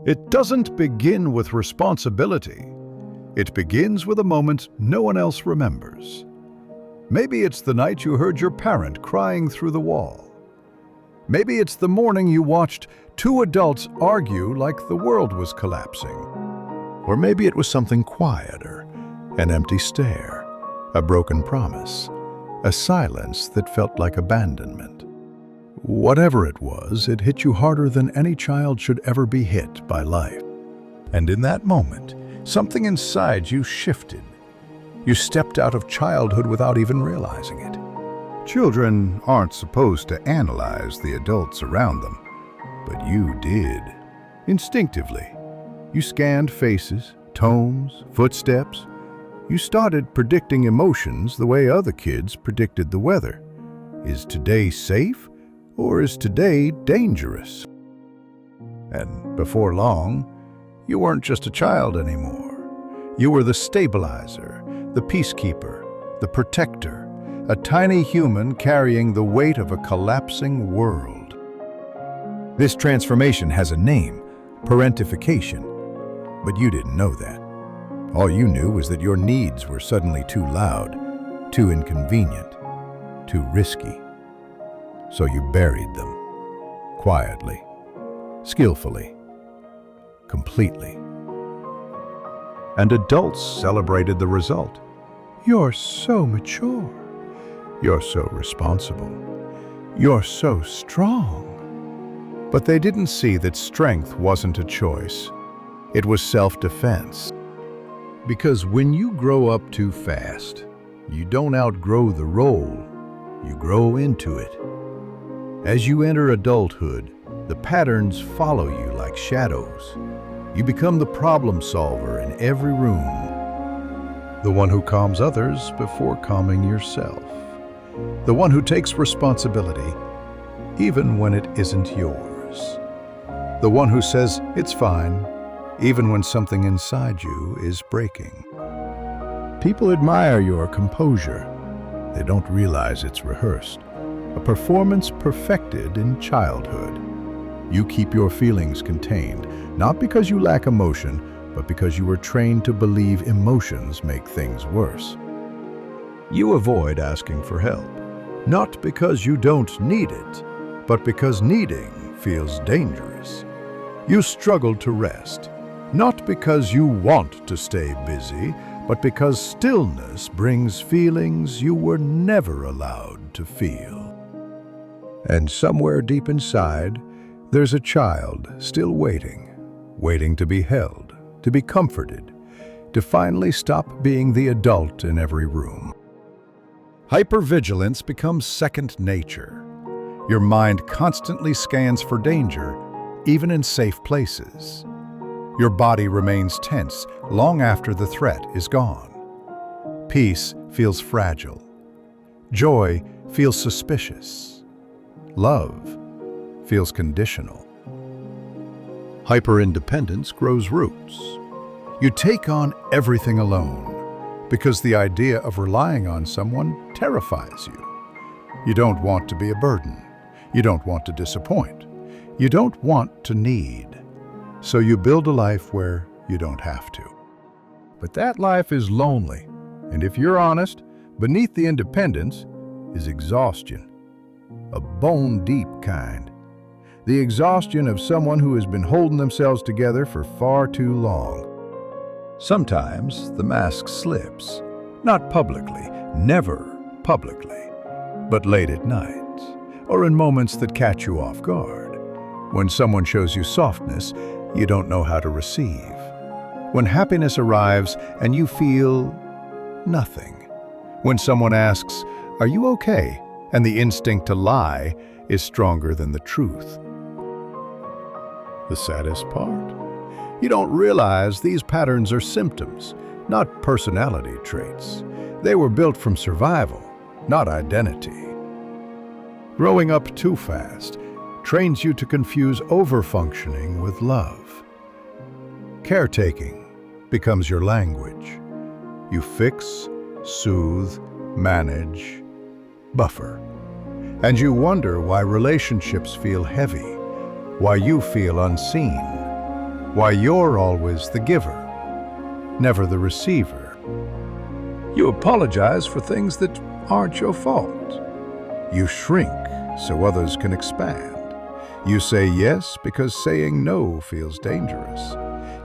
It doesn't begin with responsibility. It begins with a moment no one else remembers. Maybe it's the night you heard your parent crying through the wall. Maybe it's the morning you watched two adults argue like the world was collapsing. Or maybe it was something quieter, an empty stare, a broken promise, a silence that felt like abandonment. Whatever it was, it hit you harder than any child should ever be hit by life. And in that moment, something inside you shifted. You stepped out of childhood without even realizing it. Children aren't supposed to analyze the adults around them, but you did. Instinctively, you scanned faces, tones, footsteps. You started predicting emotions the way other kids predicted the weather. Is today safe, or is today dangerous? And before long, you weren't just a child anymore. You were the stabilizer, the peacekeeper, the protector, a tiny human carrying the weight of a collapsing world. This transformation has a name, parentification, but you didn't know that. All you knew was that your needs were suddenly too loud, too inconvenient, too risky. So you buried them, quietly, skillfully, completely. And adults celebrated the result. You're so mature. You're so responsible. You're so strong. But they didn't see that strength wasn't a choice. It was self-defense. Because when you grow up too fast, you don't outgrow the role, you grow into it. As you enter adulthood, the patterns follow you like shadows. You become the problem solver in every room, the one who calms others before calming yourself, the one who takes responsibility even when it isn't yours, the one who says it's fine even when something inside you is breaking. People admire your composure. They don't realize it's rehearsed, a performance perfected in childhood. You keep your feelings contained, not because you lack emotion, but because you were trained to believe emotions make things worse. You avoid asking for help, not because you don't need it, but because needing feels dangerous. You struggle to rest, not because you want to stay busy, but because stillness brings feelings you were never allowed to feel. And somewhere deep inside, there's a child still waiting to be held, to be comforted, to finally stop being the adult in every room. Hypervigilance becomes second nature. Your mind constantly scans for danger, even in safe places. Your body remains tense long after the threat is gone. Peace feels fragile. Joy feels suspicious. Love feels conditional. Hyperindependence grows roots. You take on everything alone because the idea of relying on someone terrifies you. You don't want to be a burden. You don't want to disappoint. You don't want to need. So you build a life where you don't have to. But that life is lonely, and if you're honest, beneath the independence is exhaustion, a bone-deep kind. The exhaustion of someone who has been holding themselves together for far too long. Sometimes the mask slips, not publicly, never publicly, but late at night, or in moments that catch you off guard. When someone shows you softness you don't know how to receive. When happiness arrives and you feel nothing. When someone asks, "Are you okay?" and the instinct to lie is stronger than the truth. The saddest part? You don't realize these patterns are symptoms, not personality traits. They were built from survival, not identity. Growing up too fast trains you to confuse overfunctioning with love. Caretaking becomes your language. You fix, soothe, manage, buffer. And you wonder why relationships feel heavy, why you feel unseen. Why you're always the giver, never the receiver. You apologize for things that aren't your fault. You shrink so others can expand. You say yes because saying no feels dangerous.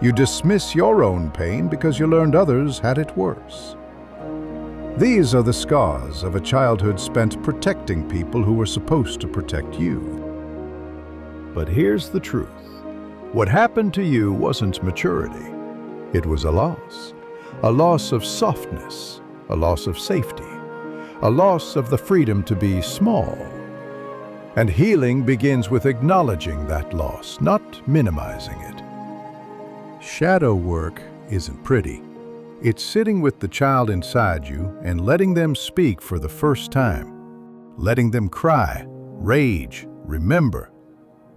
You dismiss your own pain because you learned others had it worse. These are the scars of a childhood spent protecting people who were supposed to protect you. But here's the truth. What happened to you wasn't maturity. It was a loss of softness, a loss of safety, a loss of the freedom to be small. And healing begins with acknowledging that loss, not minimizing it. Shadow work isn't pretty. It's sitting with the child inside you and letting them speak for the first time. Letting them cry, rage, remember.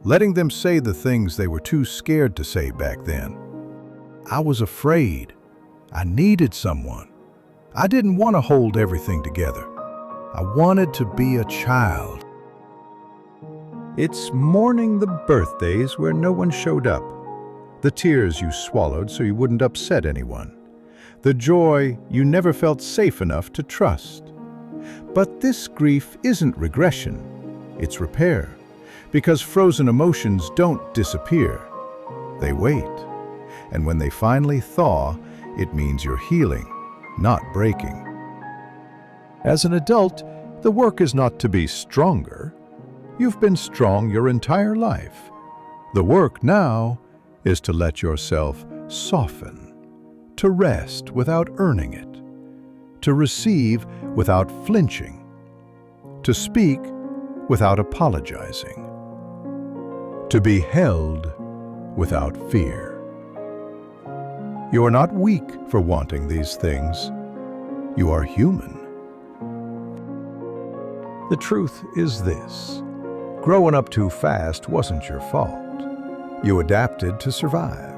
Letting them say the things they were too scared to say back then. I was afraid. I needed someone. I didn't want to hold everything together. I wanted to be a child. It's mourning the birthdays where no one showed up. The tears you swallowed so you wouldn't upset anyone. The joy you never felt safe enough to trust. But this grief isn't regression, it's repair. Because frozen emotions don't disappear. They wait. And when they finally thaw, it means you're healing, not breaking. As an adult, the work is not to be stronger. You've been strong your entire life. The work now is to let yourself soften, to rest without earning it, to receive without flinching, to speak without apologizing, to be held without fear. You are not weak for wanting these things. You are human. The truth is this. Growing up too fast wasn't your fault. You adapted to survive.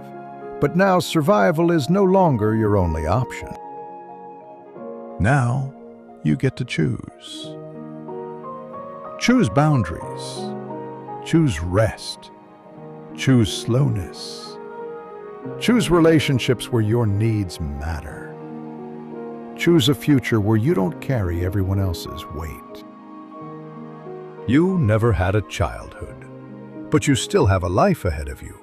But now survival is no longer your only option. Now you get to choose. Choose boundaries. Choose rest. Choose slowness. Choose relationships where your needs matter. Choose a future where you don't carry everyone else's weight. You never had a childhood, but you still have a life ahead of you,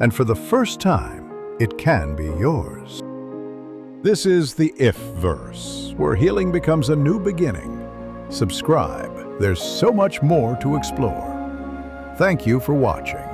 and for the first time, it can be yours. This is the If verse, where healing becomes a new beginning. Subscribe, there's so much more to explore. Thank you for watching.